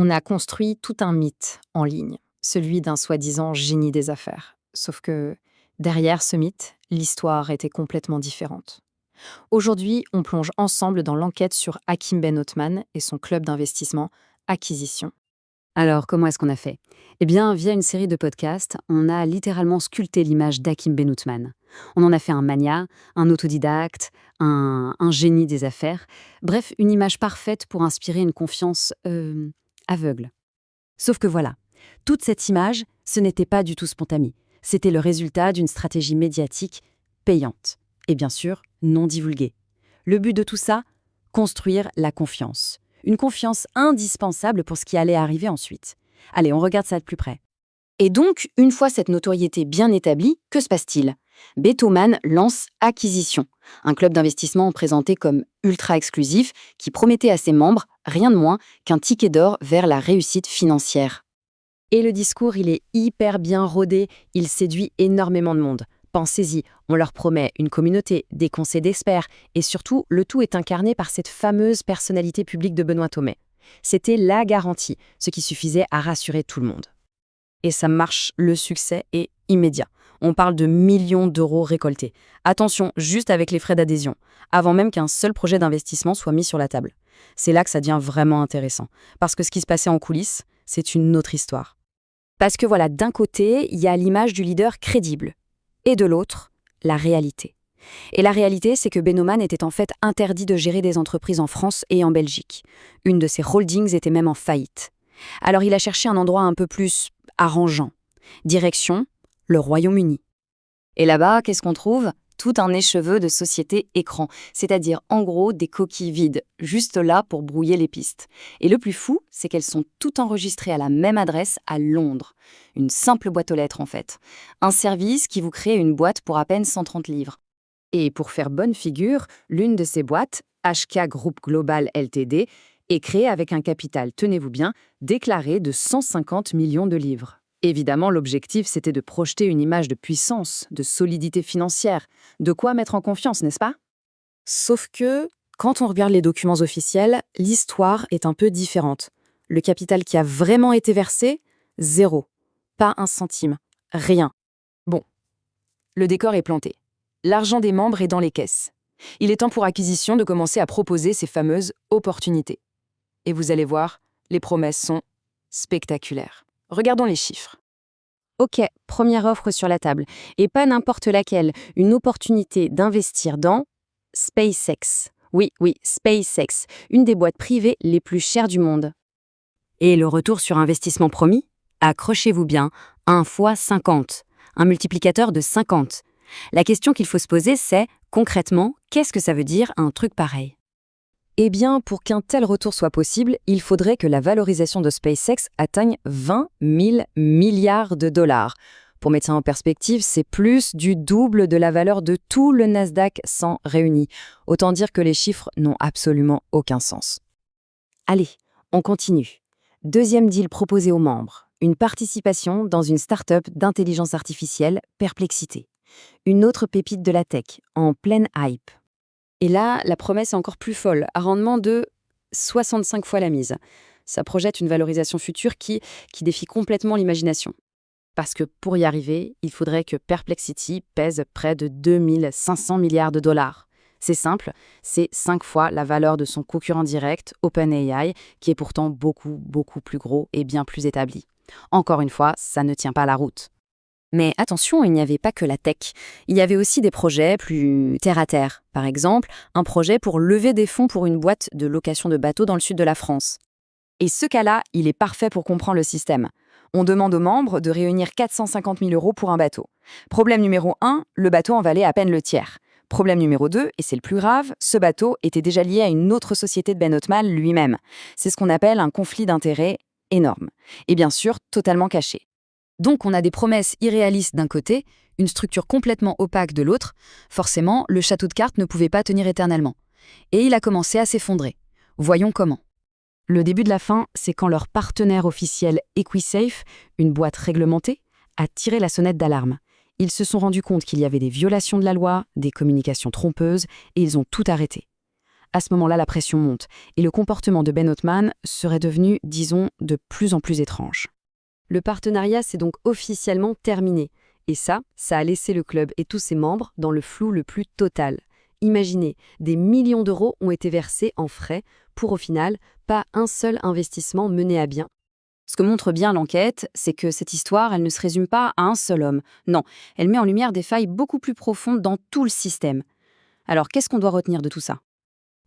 On a construit tout un mythe en ligne, celui d'un soi-disant génie des affaires. Sauf que derrière ce mythe, l'histoire était complètement différente. Aujourd'hui, on plonge ensemble dans l'enquête sur Hakim Ben Othman et son club d'investissement Acquisition. Alors, comment est-ce qu'on a fait? Eh bien, via une série de podcasts, on a littéralement sculpté l'image d'Hakim Ben Othman. On en a fait un mania, un autodidacte, un génie des affaires. Bref, une image parfaite pour inspirer une confiance aveugle. Sauf que voilà, toute cette image, ce n'était pas du tout spontané. C'était le résultat d'une stratégie médiatique payante. Et bien sûr, non divulguée. Le but de tout ça? Construire la confiance. Une confiance indispensable pour ce qui allait arriver ensuite. Allez, on regarde ça de plus près. Et donc, une fois cette notoriété bien établie, que se passe-t-il? Betoman lance Acquisition, un club d'investissement présenté comme ultra exclusif qui promettait à ses membres rien de moins qu'un ticket d'or vers la réussite financière. Et le discours, il est hyper bien rodé, il séduit énormément de monde. Pensez-y, on leur promet une communauté, des conseils d'experts, et surtout, le tout est incarné par cette fameuse personnalité publique de Benoît Thomé. C'était la garantie, ce qui suffisait à rassurer tout le monde. Et ça marche, le succès est immédiat. On parle de millions d'euros récoltés. Attention, juste avec les frais d'adhésion, avant même qu'un seul projet d'investissement soit mis sur la table. C'est là que ça devient vraiment intéressant, parce que ce qui se passait en coulisses, c'est une autre histoire. Parce que voilà, d'un côté, il y a l'image du leader crédible, et de l'autre, la réalité. Et la réalité, c'est que Benoman était en fait interdit de gérer des entreprises en France et en Belgique. Une de ses holdings était même en faillite. Alors il a cherché un endroit un peu plus arrangeant. Direction, le Royaume-Uni. Et là-bas, qu'est-ce qu'on trouve? Tout un écheveu de sociétés écran, c'est-à-dire en gros des coquilles vides, juste là pour brouiller les pistes. Et le plus fou, c'est qu'elles sont toutes enregistrées à la même adresse à Londres. Une simple boîte aux lettres en fait. Un service qui vous crée une boîte pour à peine 130 livres. Et pour faire bonne figure, l'une de ces boîtes, HK Group Global Ltd, est créée avec un capital, tenez-vous bien, déclaré de 150 millions de livres. Évidemment, l'objectif, c'était de projeter une image de puissance, de solidité financière, de quoi mettre en confiance, n'est-ce pas? Sauf que, quand on regarde les documents officiels, l'histoire est un peu différente. Le capital qui a vraiment été versé, 0. Pas un centime. Rien. Bon, le décor est planté. L'argent des membres est dans les caisses. Il est temps pour Acquisition de commencer à proposer ces fameuses opportunités. Et vous allez voir, les promesses sont spectaculaires. Regardons les chiffres. Ok, première offre sur la table. Et pas n'importe laquelle, une opportunité d'investir dans SpaceX. Oui, SpaceX, une des boîtes privées les plus chères du monde. Et le retour sur investissement promis? Accrochez-vous bien, 1 fois 50, un multiplicateur de 50. La question qu'il faut se poser, c'est, concrètement, qu'est-ce que ça veut dire un truc pareil? Eh bien, pour qu'un tel retour soit possible, il faudrait que la valorisation de SpaceX atteigne 20 000 milliards de dollars. Pour mettre ça en perspective, c'est plus du double de la valeur de tout le Nasdaq 100 réuni. Autant dire que les chiffres n'ont absolument aucun sens. Allez, on continue. Deuxième deal proposé aux membres, une participation dans une start-up d'intelligence artificielle, Perplexity. Une autre pépite de la tech, en pleine hype. Et là, la promesse est encore plus folle, à rendement de 65 fois la mise. Ça projette une valorisation future qui défie complètement l'imagination. Parce que pour y arriver, il faudrait que Perplexity pèse près de 2500 milliards de dollars. C'est simple, c'est 5 fois la valeur de son concurrent direct, OpenAI, qui est pourtant beaucoup plus gros et bien plus établi. Encore une fois, ça ne tient pas la route. Mais attention, il n'y avait pas que la tech. Il y avait aussi des projets plus terre-à-terre. Par exemple, un projet pour lever des fonds pour une boîte de location de bateaux dans le sud de la France. Et ce cas-là, il est parfait pour comprendre le système. On demande aux membres de réunir 450 000 € pour un bateau. Problème numéro 1, le bateau en valait à peine le tiers. Problème numéro 2, et c'est le plus grave, ce bateau était déjà lié à une autre société de Ben Othman lui-même. C'est ce qu'on appelle un conflit d'intérêts énorme. Et bien sûr, totalement caché. Donc on a des promesses irréalistes d'un côté, une structure complètement opaque de l'autre. Forcément, le château de cartes ne pouvait pas tenir éternellement. Et il a commencé à s'effondrer. Voyons comment. Le début de la fin, c'est quand leur partenaire officiel EquiSafe, une boîte réglementée, a tiré la sonnette d'alarme. Ils se sont rendus compte qu'il y avait des violations de la loi, des communications trompeuses, et ils ont tout arrêté. À ce moment-là, la pression monte, et le comportement de Ben Othman serait devenu, disons, de plus en plus étrange. Le partenariat s'est donc officiellement terminé, et ça a laissé le club et tous ses membres dans le flou le plus total. Imaginez, des millions d'euros ont été versés en frais pour au final pas un seul investissement mené à bien. Ce que montre bien l'enquête, c'est que cette histoire, elle ne se résume pas à un seul homme. Non, elle met en lumière des failles beaucoup plus profondes dans tout le système. Alors, qu'est-ce qu'on doit retenir de tout ça?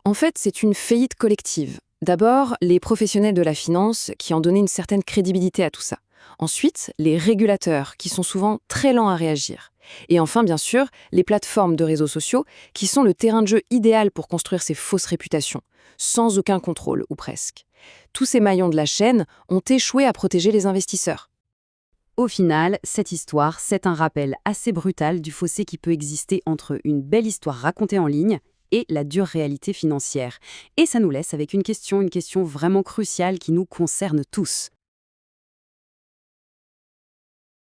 En fait, c'est une faillite collective. D'abord, les professionnels de la finance qui ont donné une certaine crédibilité à tout ça. Ensuite, les régulateurs qui sont souvent très lents à réagir. Et enfin, bien sûr, les plateformes de réseaux sociaux qui sont le terrain de jeu idéal pour construire ces fausses réputations, sans aucun contrôle, ou presque. Tous ces maillons de la chaîne ont échoué à protéger les investisseurs. Au final, cette histoire, c'est un rappel assez brutal du fossé qui peut exister entre une belle histoire racontée en ligne et la dure réalité financière. Et ça nous laisse avec une question vraiment cruciale qui nous concerne tous.